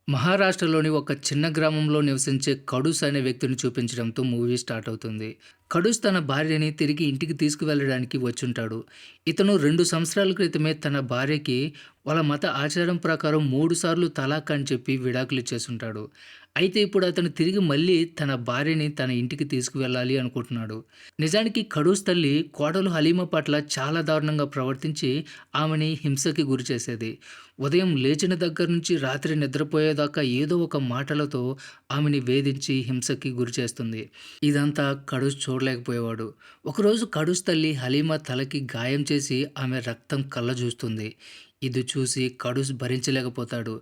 మహారాష్ట్రలోని ఒక చిన్న గ్రామంలో నివసించే కడుస్ అనే వ్యక్తిని చూపించడంతో మూవీ స్టార్ట్ అవుతుంది. కడుస్ తన భార్యని తిరిగి ఇంటికి తీసుకువెళ్ళడానికి వచ్చుంటాడు. ఇతను 2 సంవత్సరాల క్రితమే తన భార్యకి వాళ్ళ మత ఆచారం ప్రకారం 3 సార్లు తలాక్ అని చెప్పి విడాకులిచ్చేసుంటాడు. అయితే ఇప్పుడు అతను తిరిగి మళ్ళీ తన భార్యని తన ఇంటికి తీసుకువెళ్ళాలి అనుకుంటున్నాడు. నిజానికి కడూస్ తల్లి కోడలు హలీమా పట్ల చాలా దారుణంగా ప్రవర్తించి ఆమెని హింసకి గురిచేసేది. ఉదయం లేచిన దగ్గర నుంచి రాత్రి నిద్రపోయేదాకా ఏదో ఒక మాటలతో ఆమెని వేధించి హింసకి గురిచేస్తుంది. ఇదంతా కడుస్ చూడలేకపోయేవాడు. ఒకరోజు కడుస్ తల్లి హలీమా తలకి గాయం చేసి ఆమె రక్తం కళ్ళజూస్తుంది. ఇది చూసి కడుస్ భరించలేకపోతాడు.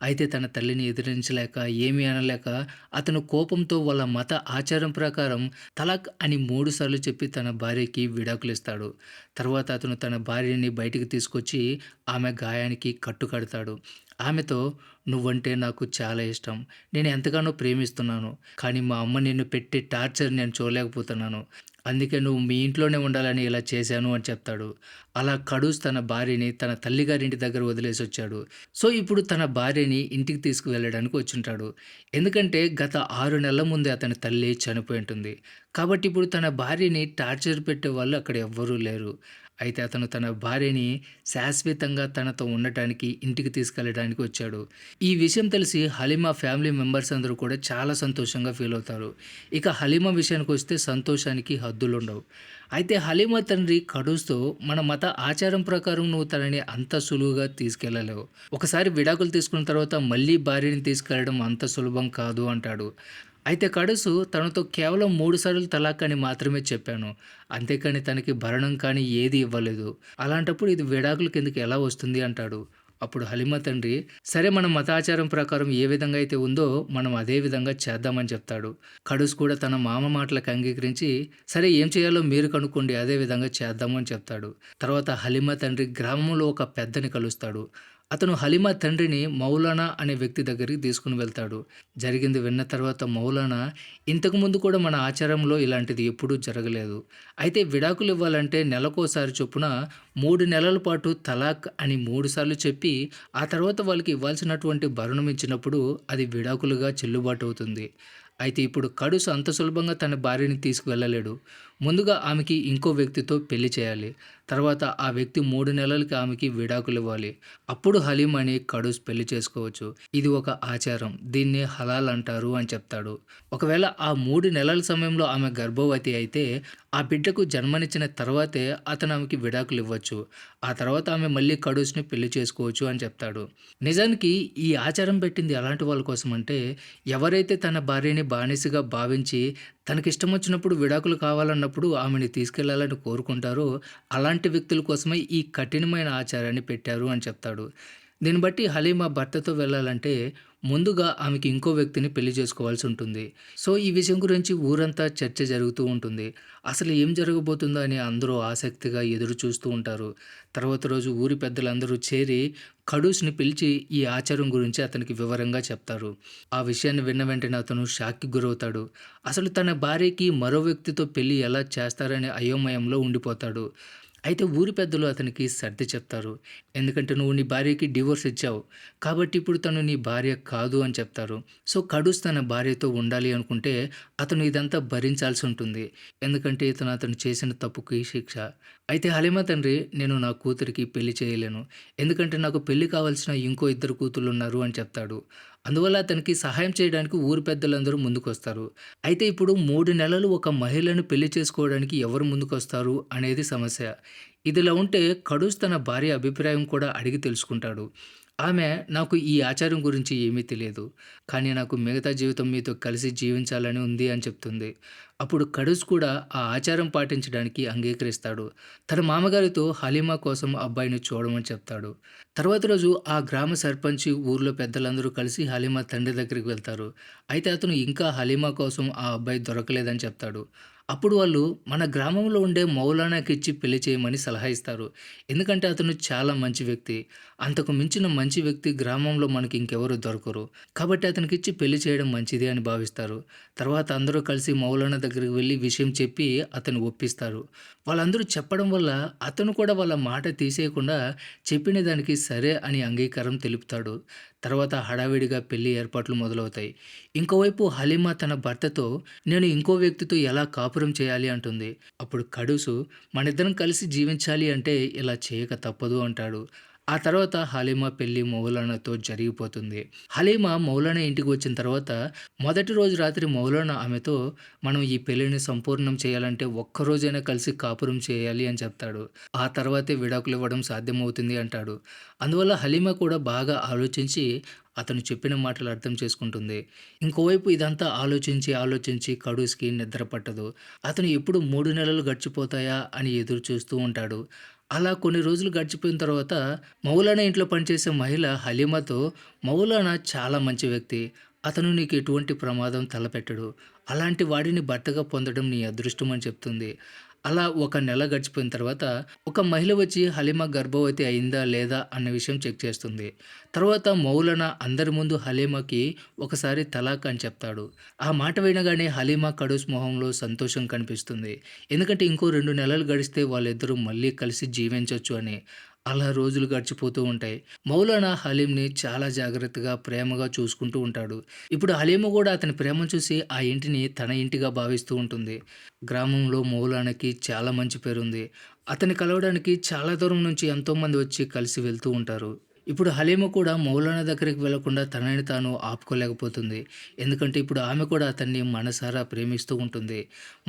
అయితే తన తల్లిని ఎదిరించలేక, ఏమీ అనలేక అతను కోపంతో వాళ్ళ మత ఆచారం ప్రకారం తలాక్ అని 3 సార్లు చెప్పి తన భార్యకి విడాకులిస్తాడు. తర్వాత అతను తన భార్యని బయటికి తీసుకొచ్చి ఆమె గాయానికి కట్టు కడతాడు. ఆమెతో "నువ్వంటే నాకు చాలా ఇష్టం. నేను ఎంతగానో ప్రేమిస్తున్నాను. కానీ మా అమ్మ నిన్ను పెట్టే టార్చర్ నేను చూడలేకపోతున్నాను. అందుకే నువ్వు మీ ఇంట్లోనే ఉండాలని ఇలా చేశాను" అని చెప్తాడు. అలా కడూస్ తన భార్యని తన తల్లిగారింటి దగ్గర వదిలేసొచ్చాడు. సో, ఇప్పుడు తన భార్యని ఇంటికి తీసుకువెళ్ళడానికి వచ్చుంటాడు. ఎందుకంటే గత 6 నెలల ముందే అతని తల్లి చనిపోయి ఉంటుంది. కాబట్టి ఇప్పుడు తన భార్యని టార్చర్ పెట్టేవాళ్ళు అక్కడ ఎవ్వరూ లేరు. అయితే అతను తన భార్యని శాశ్వతంగా తనతో ఉండటానికి ఇంటికి తీసుకెళ్ళడానికి వచ్చాడు. ఈ విషయం తెలిసి హలీమా ఫ్యామిలీ మెంబర్స్ అందరూ కూడా చాలా సంతోషంగా ఫీల్ అవుతారు. ఇక హలీమా విషయానికొస్తే సంతోషానికి హద్దులుండవు. అయితే హలీమా తండ్రి కడూస్‌తో "మన మత ఆచారం ప్రకారం నువ్వు తనని అంత సులువుగా తీసుకెళ్ళలేవు. ఒకసారి విడాకులు తీసుకున్న తర్వాత మళ్ళీ భార్యని తీసుకెళ్లడం అంత సులభం కాదు" అంటాడు. అయితే కడుసు తనతో కేవలం 3 సార్లు తలాక్ అని మాత్రమే చెప్పాను. అంతేకాని తనకి భరణం కానీ ఏది ఇవ్వలేదు. అలాంటప్పుడు ఇది విడాకుల కిందకి ఎలా వస్తుంది అంటాడు. అప్పుడు హలీమా తండ్రి సరే, మన మతాచారం ప్రకారం ఏ విధంగా అయితే ఉందో మనం అదే విధంగా చేద్దామని చెప్తాడు. కడుస్ కూడా తన మామ మాటలకు అంగీకరించి సరే, ఏం చేయాలో మీరు కనుక్కోండి, అదే విధంగా చేద్దాము అని చెప్తాడు. తర్వాత హలీమా తండ్రి గ్రామంలో ఒక పెద్దని కలుస్తాడు. అతను హలీమా తండ్రిని మౌలానా అనే వ్యక్తి దగ్గరికి తీసుకుని వెళ్తాడు. జరిగింది విన్న తర్వాత మౌలానా ఇంతకుముందు కూడా మన ఆచారంలో ఇలాంటిది ఎప్పుడూ జరగలేదు. అయితే విడాకులు ఇవ్వాలంటే నెలకోసారి చొప్పున 3 నెలల పాటు తలాక్ అని 3 సార్లు చెప్పి ఆ తర్వాత వాళ్ళకి ఇవ్వాల్సినటువంటి భరణం ఇచ్చినప్పుడు అది విడాకులుగా చెల్లుబాటు అవుతుంది. అయితే ఇప్పుడు కడుస్ అంత సులభంగా తన భార్యని తీసుకువెళ్ళలేడు. ముందుగా ఆమెకి ఇంకో వ్యక్తితో పెళ్లి చేయాలి. తర్వాత ఆ వ్యక్తి 3 నెలలకి ఆమెకి విడాకులివ్వాలి. అప్పుడు హలీమాని కడుస్ పెళ్లి చేసుకోవచ్చు. ఇది ఒక ఆచారం. దీన్ని హలాల్ అంటారు అని చెప్తాడు. ఒకవేళ ఆ 3 నెలల సమయంలో ఆమె గర్భవతి అయితే ఆ బిడ్డకు జన్మనిచ్చిన తర్వాతే అతను ఆమెకి విడాకులివ్వచ్చు. ఆ తర్వాత ఆమె మళ్ళీ కడుస్‌ని పెళ్లి చేసుకోవచ్చు అని చెప్తాడు. నిజానికి ఈ ఆచారం పెట్టింది ఎలాంటి వాళ్ళ కోసమంటే, ఎవరైతే తన భార్యని బానిసగా భావించి తనకిష్టమొచ్చినప్పుడు విడాకులు కావాలన్నప్పుడు ఆమెని తీసుకెళ్లాలని కోరుకుంటారో అలాంటి వ్యక్తుల కోసమే ఈ కఠినమైన ఆచారాన్ని పెట్టారు అని చెప్తాడు. దీన్ని బట్టి హలీమా భర్తతో వెళ్ళాలంటే ముందుగా ఆమెకి ఇంకో వ్యక్తిని పెళ్లి చేసుకోవాల్సి ఉంటుంది. సో, ఈ విషయం గురించి ఊరంతా చర్చ జరుగుతూ ఉంటుంది. అసలు ఏం జరగబోతుందో అని అందరూ ఆసక్తిగా ఎదురు చూస్తూ ఉంటారు. తర్వాత రోజు ఊరి పెద్దలందరూ చేరి ఖడూస్‌ని పిలిచి ఈ ఆచారం గురించి అతనికి వివరంగా చెప్తారు. ఆ విషయాన్ని విన్న వెంటనే అతను షాక్‌కి గురవుతాడు. అసలు తన భార్యకి మరో వ్యక్తితో పెళ్లి ఎలా చేస్తారనే అయోమయంలో ఉండిపోతాడు. అయితే ఊరి పెద్దలు అతనికి సర్ది చెప్తారు. ఎందుకంటే నువ్వు నీ భార్యకి డివోర్స్ ఇచ్చావు. కాబట్టి ఇప్పుడు తను నీ భార్య కాదు అని చెప్తారు. సో, కడుస్ తన భార్యతో ఉండాలి అనుకుంటే అతను ఇదంతా భరించాల్సి ఉంటుంది. ఎందుకంటే అతను చేసిన తప్పుకి శిక్ష. అయితే హలీమా తండ్రి నేను నా కూతురికి పెళ్లి చేయలేను. ఎందుకంటే నాకు పెళ్లి కావాల్సిన ఇంకో 2 కూతుర్లున్నారు అని చెప్తాడు. అందువల్ల అతనికి సహాయం చేయడానికి ఊరి పెద్దలందరూ ముందుకొస్తారు. అయితే ఇప్పుడు 3 నెలలు ఒక మహిళను పెళ్లి చేసుకోవడానికి ఎవరు ముందుకొస్తారు అనేది సమస్య. ఇదిలా ఉంటే కడుస్ తన భార్య అభిప్రాయం కూడా అడిగి తెలుసుకుంటాడు. ఆమె "నాకు ఈ ఆచారం గురించి ఏమీ తెలియదు. కానీ నాకు మిగతా జీవితం మీతో కలిసి జీవించాలని ఉంది" అని చెప్తుంది. అప్పుడు కడుస్ కూడా ఆ ఆచారం పాటించడానికి అంగీకరిస్తాడు. తన మామగారితో హలీమా కోసం అబ్బాయిని చూడమని చెప్తాడు. తర్వాత రోజు ఆ గ్రామ సర్పంచ్, ఊర్లో పెద్దలందరూ కలిసి హలీమా తండ్రి దగ్గరికి వెళ్తారు. అయితే అతను ఇంకా హలీమా కోసం ఆ అబ్బాయి దొరకలేదని చెప్తాడు. అప్పుడు వాళ్ళు మన గ్రామంలో ఉండే మౌలానాకిచ్చి పెళ్లి చేయమని సలహా ఇస్తారు. ఎందుకంటే అతను చాలా మంచి వ్యక్తి. అంతకు మించిన మంచి వ్యక్తి గ్రామంలో మనకి ఇంకెవరు దొరకరు. కాబట్టి అతనికిచ్చి పెళ్లి చేయడం మంచిది అని భావిస్తారు. తర్వాత అందరూ కలిసి మౌలానా దగ్గరికి వెళ్ళి విషయం చెప్పి అతన్ని ఒప్పిస్తారు. వాళ్ళందరూ చెప్పడం వల్ల అతను కూడా వాళ్ళ మాట తీసేయకుండా చెప్పిన దానికి సరే అని అంగీకారం తెలుపుతాడు. తర్వాత హడావిడిగా పెళ్లి ఏర్పాట్లు మొదలవుతాయి. ఇంకోవైపు హలీమా తన భర్తతో నేను ఇంకో వ్యక్తితో ఎలా కాపురం చేయాలి అంటుంది. అప్పుడు కడుసు మనిద్దరం కలిసి జీవించాలి అంటే ఇలా చేయక తప్పదు అంటాడు. ఆ తర్వాత హలీమా పెళ్లి మౌలానాతో జరిగిపోతుంది. హలీమా మౌలానా ఇంటికి వచ్చిన తర్వాత మొదటి రోజు రాత్రి మౌలానా ఆమెతో మనం ఈ పెళ్లిని సంపూర్ణం చేయాలంటే ఒక్కరోజైనా కలిసి కాపురం చేయాలి అని చెప్తాడు. ఆ తర్వాతే విడాకులు ఇవ్వడం సాధ్యమవుతుంది అంటాడు. అందువల్ల హలీమా కూడా బాగా ఆలోచించి అతను చెప్పిన మాటలు అర్థం చేసుకుంటుంది. ఇంకోవైపు ఇదంతా ఆలోచించి కడూస్‌కి నిద్ర పట్టదు. అతను ఎప్పుడు 3 నెలలు గడిచిపోతాయా అని ఎదురు చూస్తూ ఉంటాడు. అలా కొన్ని రోజులు గడిచిపోయిన తర్వాత మౌలానా ఇంట్లో పనిచేసే మహిళ హలీమాతో మౌలానా చాలా మంచి వ్యక్తి. అతను నీకు ఎటువంటి ప్రమాదం తలపెట్టడు. అలాంటి వాడిని భర్తగా పొందడం నీ అదృష్టం అని చెప్తుంది. అలా ఒక నెల గడిచిపోయిన తర్వాత ఒక మహిళ వచ్చి హలీమా గర్భవతి అయిందా లేదా అన్న విషయం చెక్ చేస్తుంది. తర్వాత మౌలానా అందరి ముందు హలీమాకి ఒకసారి తలాక్ అని చెప్తాడు. ఆ మాట వినగానే హలీమా కడూస్ మొహంలో సంతోషం కనిపిస్తుంది. ఎందుకంటే ఇంకో 2 నెలలు గడిస్తే వాళ్ళిద్దరూ మళ్ళీ కలిసి జీవించొచ్చు అని. అలా రోజులు గడిచిపోతూ ఉంటాయి. మౌలానా హలీంని చాలా జాగ్రత్తగా, ప్రేమగా చూసుకుంటూ ఉంటాడు. ఇప్పుడు హలీమ కూడా అతని ప్రేమను చూసి ఆ ఇంటిని తన ఇంటిగా భావిస్తూ ఉంటుంది. గ్రామంలో మౌలానాకి చాలా మంచి పేరుంది. అతన్ని కలవడానికి చాలా దూరం నుంచి ఎంతోమంది వచ్చి కలిసి వెళ్తూ ఉంటారు. ఇప్పుడు హలీమ కూడా మౌలానా దగ్గరికి వెళ్ళకుండా తనని తాను ఆపుకోలేకపోతుంది. ఎందుకంటే ఇప్పుడు ఆమె కూడా అతన్ని మనసారా ప్రేమిస్తూ ఉంటుంది.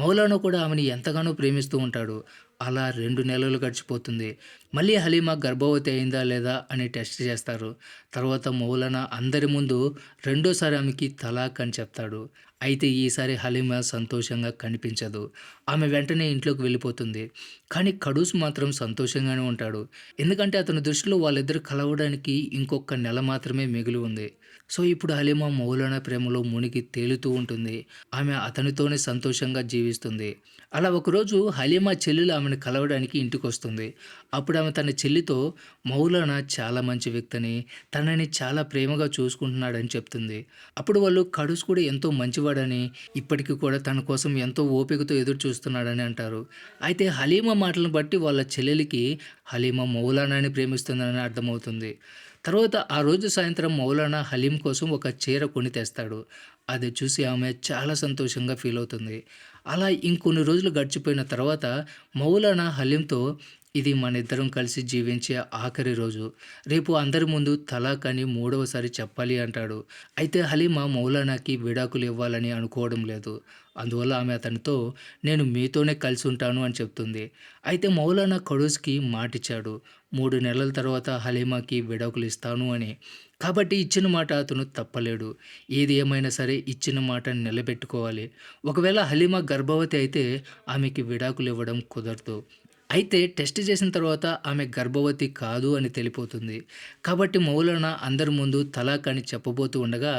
మౌలానా కూడా ఆమెని ఎంతగానో ప్రేమిస్తూ ఉంటాడు. అలా 2 నెలలు గడిచిపోతుంది. మళ్ళీ హలీమా గర్భవతి అయిందా లేదా అని టెస్ట్ చేస్తారు. తర్వాత మౌలానా అందరి ముందు రెండోసారి ఆమెకి తలాక్ అని చెప్తాడు. అయితే ఈసారి హలీమా సంతోషంగా కనిపించదు. ఆమె వెంటనే ఇంట్లోకి వెళ్ళిపోతుంది. కానీ కడూస్ మాత్రం సంతోషంగానే ఉంటాడు. ఎందుకంటే అతని దృష్టిలో వాళ్ళిద్దరూ కలవడానికి ఇంకొక నెల మాత్రమే మిగిలి ఉంది. సో ఇప్పుడు హలీమా మౌలానా ప్రేమలో మునిగి తేలుతూ ఉంటుంది. ఆమె అతనితోనే సంతోషంగా జీవిస్తుంది. అలా ఒకరోజు హలీమా చెల్లెలు ఆమెను కలవడానికి ఇంటికొస్తుంది. అప్పుడు ఆమె తన చెల్లితో మౌలానా చాలా మంచి వ్యక్తని, తనని చాలా ప్రేమగా చూసుకుంటున్నాడని చెప్తుంది. అప్పుడు వాళ్ళు కడుస్ కూడా ఎంతో మంచివాడని, ఇప్పటికి కూడా తన కోసం ఎంతో ఓపికతో ఎదురు చూస్తున్నాడని అంటారు. అయితే హలీమా మాటలను బట్టి వాళ్ళ చెల్లెలికి హలీమా మౌలానాని ప్రేమిస్తుందని అర్థమవుతుంది. తర్వాత ఆ రోజు సాయంత్రం మౌలానా హలీం కోసం ఒక చీర కొని తెస్తాడు. అది చూసి ఆమె చాలా సంతోషంగా ఫీల్ అవుతుంది. అలా ఇంకొన్ని రోజులు గడిచిపోయిన తర్వాత మౌలానా హలీంతో ఇది మనిద్దరం కలిసి జీవించే ఆఖరి రోజు. రేపు అందరి ముందు తలాక్ అని మూడవసారి చెప్పాలి అంటాడు. అయితే హలీమా మౌలానాకి విడాకులు ఇవ్వాలని అనుకోవడం లేదు. అందువల్ల ఆమె అతనితో నేను మీతోనే కలిసి ఉంటాను అని చెప్తుంది. అయితే మౌలానా కడూస్‌కి మాటిచ్చాడు. 3 నెలల తర్వాత హలీమాకి విడాకులు ఇస్తాను అని. కాబట్టి ఇచ్చిన మాట అతను తప్పలేడు. ఏది ఏమైనా సరే ఇచ్చిన మాట నిలబెట్టుకోవాలి. ఒకవేళ హలీమా గర్భవతి అయితే ఆమెకి విడాకులు ఇవ్వడం కుదరదు. అయితే టెస్ట్ చేసిన తర్వాత ఆమె గర్భవతి కాదు అని తెలిపోతుంది. కాబట్టి మౌలానా అందరి ముందు తలాక్ అని చెప్పబోతూ ఉండగా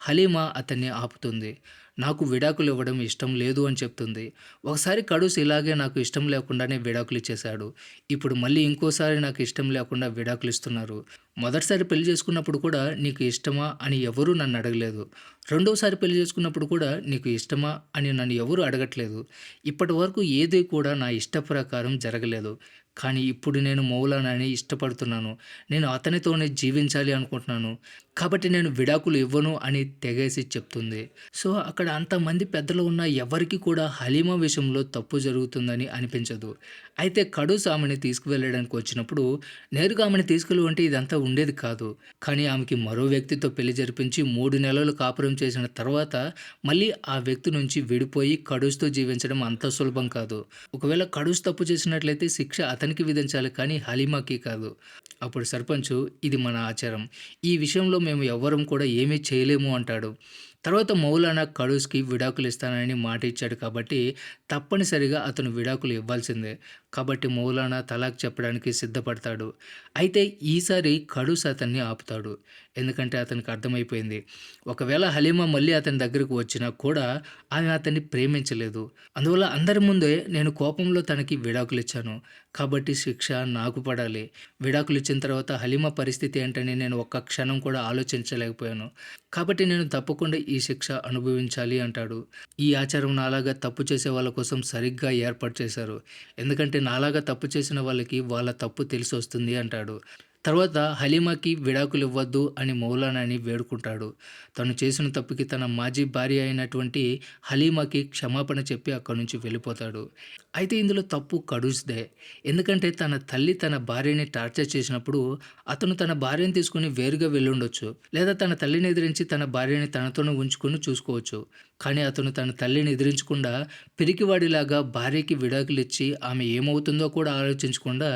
హలీమా అతన్ని ఆపుతుంది. నాకు విడాకులు ఇవ్వడం ఇష్టం లేదు అని చెప్తుంది. ఒకసారి కడూస్ ఇలాగే నాకు ఇష్టం లేకుండానే విడాకులు ఇచ్చేశాడు. ఇప్పుడు మళ్ళీ ఇంకోసారి నాకు ఇష్టం లేకుండా విడాకులు ఇస్తున్నారు. మొదటిసారి పెళ్లి చేసుకున్నప్పుడు కూడా నీకు ఇష్టమా అని ఎవరూ నన్ను అడగలేదు. రెండోసారి పెళ్లి చేసుకున్నప్పుడు కూడా నీకు ఇష్టమా అని నన్ను ఎవరు అడగట్లేదు. ఇప్పటి వరకు ఏది కూడా నా ఇష్ట ప్రకారం జరగలేదు. కానీ ఇప్పుడు నేను మౌలానాని ఇష్టపడుతున్నాను. నేను అతనితోనే జీవించాలి అనుకుంటున్నాను. కాబట్టి నేను విడాకులు ఇవ్వను అని తెగేసి చెప్తుంది. సో అక్కడ అంతమంది పెద్దలు ఉన్న ఎవరికీ కూడా హలీమా విషయంలో తప్పు జరుగుతుందని అనిపించదు. అయితే కడూస్ ఆమెని తీసుకువెళ్ళడానికి వచ్చినప్పుడు నేరుగా ఆమెను తీసుకెళ్ళుంటే ఇదంతా ఉండేది కాదు. కానీ ఆమెకి మరో వ్యక్తితో పెళ్లి జరిపించి 3 నెలలు కాపురం చేసిన తర్వాత మళ్ళీ ఆ వ్యక్తి నుంచి విడిపోయి కడూస్‌తో జీవించడం అంత సులభం కాదు. ఒకవేళ కడూస్ తప్పు చేసినట్లయితే శిక్ష అతనికి విధించాలి కానీ హలీమాకి కాదు. అప్పుడు సర్పంచు ఇది మన ఆచారం. ఈ విషయంలో మేము ఎవ్వరం కూడా ఏమీ చేయలేము అంటాడు. తర్వాత మౌలానా కడూస్‌కి విడాకులు ఇస్తానని మాట ఇచ్చాడు కాబట్టి తప్పనిసరిగా అతను విడాకులు ఇవ్వాల్సిందే. కాబట్టి మౌలానా తలాక్ చెప్పడానికి సిద్ధపడతాడు. అయితే ఈసారి కడూస్ అతన్ని ఆపుతాడు. ఎందుకంటే అతనికి అర్థమైపోయింది. ఒకవేళ హలీమా మళ్ళీ అతని దగ్గరకు వచ్చినా కూడా ఆమె అతన్ని ప్రేమించలేదు. అందువల్ల అందరి ముందే నేను కోపంలో తనకి విడాకులు ఇచ్చాను. కాబట్టి శిక్ష నాకు పడాలి. విడాకులు ఇచ్చిన వచ్చిన తర్వాత హలీమా పరిస్థితి ఏంటని నేను ఒక్క క్షణం కూడా ఆలోచించలేకపోయాను. కాబట్టి నేను తప్పకుండా ఈ శిక్ష అనుభవించాలి అంటాడు. ఈ ఆచారం నాలాగా తప్పు చేసే వాళ్ళ కోసం సరిగ్గా ఏర్పాటు చేశారు. ఎందుకంటే నాలాగా తప్పు చేసిన వాళ్ళకి వాళ్ళ తప్పు తెలిసొస్తుంది అంటాడు. తర్వాత హలీమాకి విడాకులివ్వద్దు అని మౌలానాని వేడుకుంటాడు. తను చేసిన తప్పుకి తన మాజీ భార్య అయినటువంటి హలీమాకి క్షమాపణ చెప్పి అక్కడి నుంచి వెళ్ళిపోతాడు. అయితే ఇందులో తప్పు కడూస్‌దే. ఎందుకంటే తన తల్లి తన భార్యని టార్చర్ చేసినప్పుడు అతను తన భార్యని తీసుకొని వేరుగా వెళ్ళుండొచ్చు. లేదా తన తల్లిని ఎదిరించి తన భార్యని తనతోనే ఉంచుకొని చూసుకోవచ్చు. కానీ అతను తన తల్లిని ఎదిరించకుండా పిరికివాడిలాగా భార్యకి విడాకులిచ్చి ఆమె ఏమవుతుందో కూడా ఆలోచించకుండా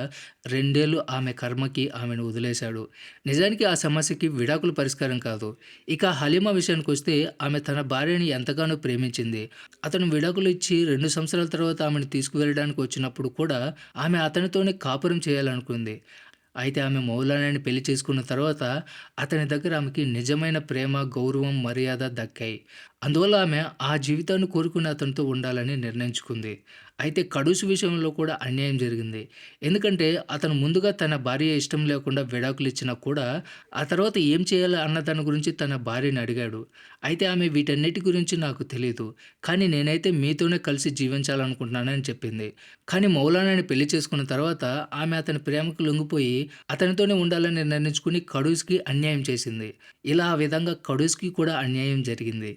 2 ఏళ్ళు ఆమె కర్మకి ఆమెను వదిలేశాడు. నిజానికి ఆ సమస్యకి విడాకులు పరిష్కారం కాదు. ఇక హలీమా విషయానికొస్తే ఆమె తన భార్యని ఎంతగానో ప్రేమించింది. అతను విడాకులు ఇచ్చి 2 సంవత్సరాల తర్వాత ఆమెను తీసుకువెళ్ళడానికి వచ్చినప్పుడు కూడా ఆమె అతనితోనే కాపురం చేయాలనుకుంది. అయితే ఆమె మౌలానాని పెళ్లి చేసుకున్న తర్వాత అతని దగ్గర ఆమెకి నిజమైన ప్రేమ, గౌరవం, మర్యాద దక్కాయి. అందువల్ల ఆమె ఆ జీవితాన్ని కోరుకుని అతనితో ఉండాలని నిర్ణయించుకుంది. అయితే కడూస్ విషయంలో కూడా అన్యాయం జరిగింది. ఎందుకంటే అతను ముందుగా తన భార్య ఇష్టం లేకుండా విడాకులిచ్చినా కూడా ఆ తర్వాత ఏం చేయాలి అన్న దాని గురించి తన భార్యని అడిగాడు. అయితే ఆమె వీటన్నిటి గురించి నాకు తెలీదు. కానీ నేనైతే మీతోనే కలిసి జీవించాలనుకుంటున్నానని చెప్పింది. కానీ మౌలానాని పెళ్లి చేసుకున్న తర్వాత ఆమె అతని ప్రేమకు లొంగిపోయి అతనితోనే ఉండాలని నిర్ణయించుకుని కడూస్‌కి అన్యాయం చేసింది. ఇలా ఆ విధంగా కడూస్‌కి కూడా అన్యాయం జరిగింది.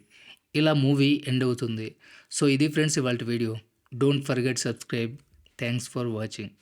ఇలా మూవీ ఎండ్ అవుతుంది. సో ఇది ఫ్రెండ్స్ ఇవాల్టి video. Don't forget subscribe. Thanks for watching.